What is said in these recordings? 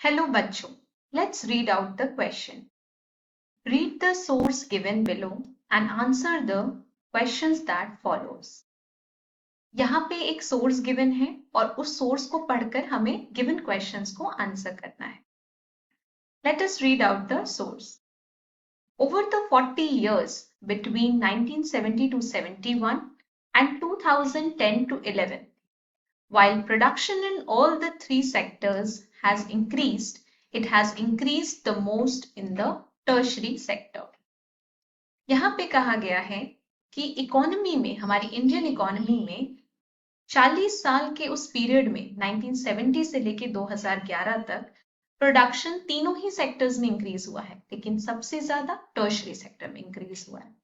Hello बच्चों, let's read out the question. Read the source given below and answer the questions that follows. यहाँ पे एक source given है और उस source को पढ़कर हमें given questions को answer करना है. Let us read out the source. Over the 40 years between 1970 to 71 and 2010 to 11, while production in all the three sectors has increased, it has increased the most in the tertiary sector. यहाँ पे कहा गया है कि economy में, हमारी Indian economy में 40 साल के उस पीरियड में 1970 से लेके 2011 तक प्रोडक्शन तीनों ही सेक्टर्स में इंक्रीज हुआ है, लेकिन सबसे ज्यादा टर्शरी सेक्टर में इंक्रीज हुआ है.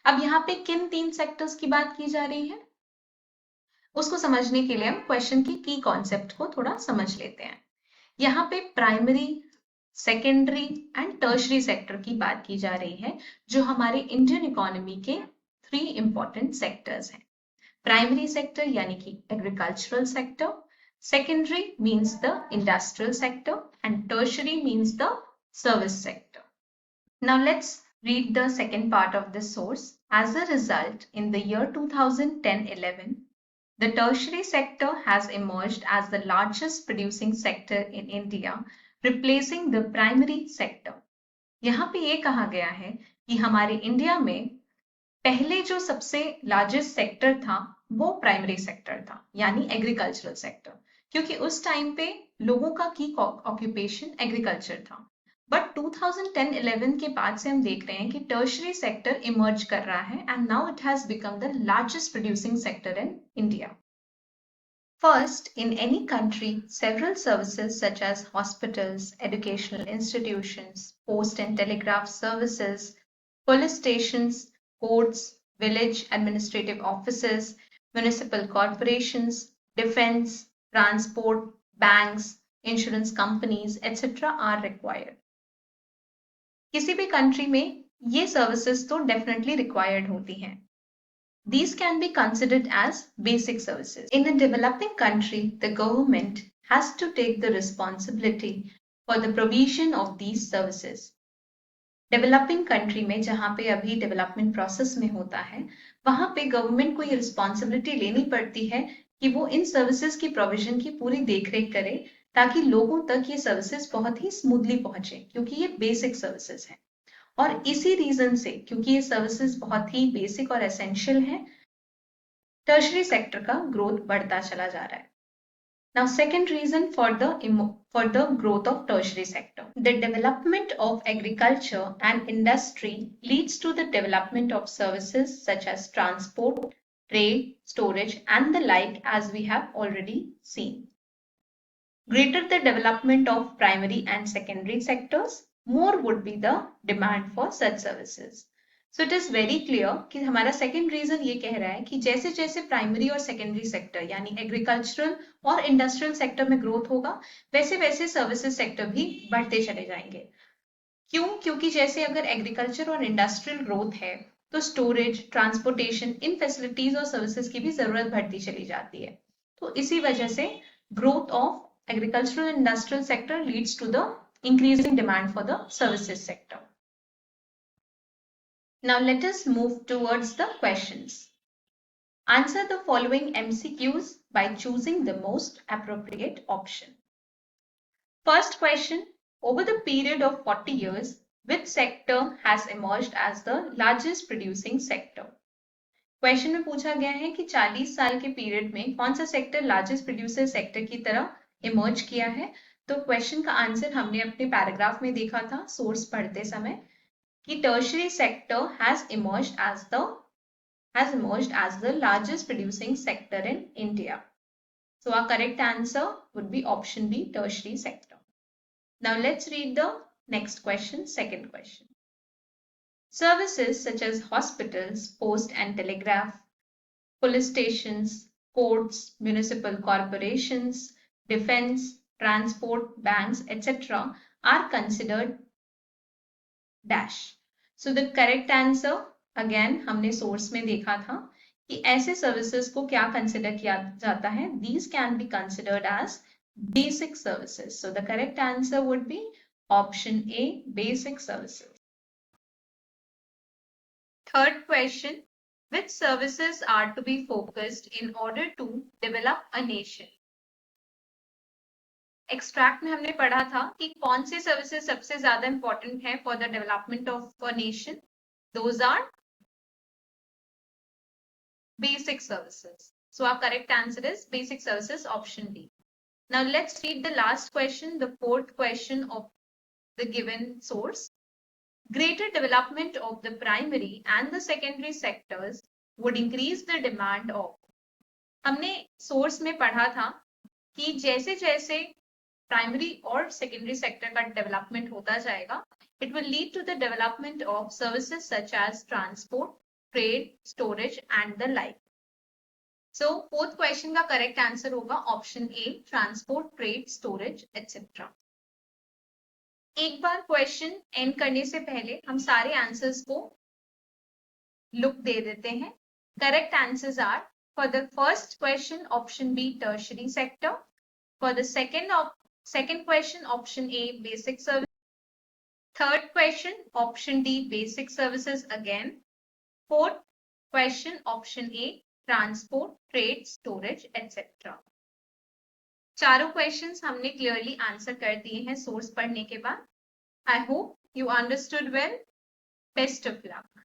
अब यहाँ पे किन तीन सेक्टर्स की बात की जा रही है, उसको समझने के लिए हम क्वेश्चन की कॉन्सेप्ट को थोड़ा समझ लेते हैं. यहाँ पे primary, secondary and tertiary sector की बात की जा रही है, जो हमारे इंडियन इकोनॉमी के 3 इंपॉर्टेंट सेक्टर्स हैं. प्राइमरी सेक्टर यानी कि agricultural sector, secondary means the industrial sector and tertiary means the service sector. Now let's read the second part of this source. As a result, in the year 2010-11, the tertiary sector has emerged as the largest producing sector in India, replacing the primary sector. यहाँ पे ये कहा गया है कि हमारे India में पहले जो सबसे लार्जेस्ट सेक्टर था वो प्राइमरी सेक्टर था, यानी एग्रीकल्चरल सेक्टर, क्योंकि उस टाइम पे लोगों का की ऑक्यूपेशन एग्रीकल्चर था. बट 2010-11 के बाद से हम देख रहे हैं कि टर्शरी सेक्टर इमर्ज कर रहा है and now it has become the largest producing sector in India. First, in any country, several services such as hospitals, educational institutions, post and telegraph services, police stations, courts, village administrative offices, municipal corporations, defense, transport, banks, insurance companies, etc. are required. किसी भी country में ये services तो definitely required होती हैं. These can be considered as basic services. In a developing country, the government has to take the responsibility for the provision of these services. Developing country में जहाँ पे अभी डेवलपमेंट प्रोसेस में होता है, वहाँ पे गवर्नमेंट को ये रिस्पॉन्सिबिलिटी लेनी पड़ती है कि वो इन सर्विसेज की प्रोविजन की पूरी देखरेख करे ताकि लोगों तक ये सर्विसेज बहुत ही स्मूथली पहुंचे, क्योंकि ये बेसिक सर्विसेज हैं. और इसी रीजन से, क्योंकि ये सर्विसेज बहुत ही बेसिक और एसेंशियल हैं, टर्शरी सेक्टर का ग्रोथ बढ़ता चला जा रहा है. Now, second reason for the growth of tertiary sector, the development of agriculture and industry leads to the development of services such as transport, trade, storage, and the like, as we have already seen. Greater the development of primary and secondary sectors, more would be the demand for such services. So it is very clear कि हमारा second reason ये कह रहा है कि जैसे जैसे primary और सेकेंडरी सेक्टर यानी एग्रीकल्चरल और इंडस्ट्रियल सेक्टर में ग्रोथ होगा, वैसे वैसे सर्विसेज सेक्टर भी बढ़ते चले जाएंगे. क्यों? क्योंकि जैसे अगर एग्रीकल्चर और इंडस्ट्रियल ग्रोथ है तो स्टोरेज, ट्रांसपोर्टेशन, इन फैसिलिटीज और सर्विसेज की भी जरूरत बढ़ती चली जाती है. तो इसी वजह से growth of agricultural and industrial sector leads to the increasing demand for the services sector. Now let us move towards the questions. Answer the following MCQs by choosing the most appropriate option. First question, over the period of 40 years, which sector has emerged as the largest producing sector? Question में पूछा गया है कि 40 साल के period में कौन सा सेक्टर लार्जेस्ट प्रोड्यूसर सेक्टर की तरह इमर्ज किया है. तो क्वेश्चन का आंसर हमने अपने पैराग्राफ में देखा था सोर्स पढ़ते समय कि tertiary sector has emerged as the largest producing sector in India. So our correct answer would be option B, tertiary sector. Now let's read the next question, second question. Services such as hospitals, post and telegraph, police stations, courts, municipal corporations, defense, transport, banks, etc. are considered dash. So the correct answer, again हमने source में देखा था कि ऐसे services को क्या consider किया जाता है. These can be considered as basic services. So the correct answer would be option A, basic services. Third question, which services are to be focused in order to develop a nation? Extract में हमने पढ़ा था कि कौन सी services सबसे ज्यादा important है for the development of a nation. Those are basic services. So our correct answer is basic services, option D. Now let's read the last question, the fourth question of the given source. Greater development of the primary and the secondary sectors would increase the demand of. हमने source में पढ़ा था कि जैसे जैसे primary और secondary sector का development होता जाएगा, it will lead to the development of services such as transport, trade, storage and the like. So fourth question का correct answer होगा option A, transport, trade, storage, etc. एक बार question and करने से पहले हम सारे आंसर्स को लुक दे देते हैं. Correct answers are for the first question option B tertiary sector, for the second question option A, basic service. Third question option D, basic services again. Fourth question option A, transport, trade, storage, etc. चारों questions हमने clearly answer कर दिए हैं source पढ़ने के बाद. I hope you understood well. Best of luck.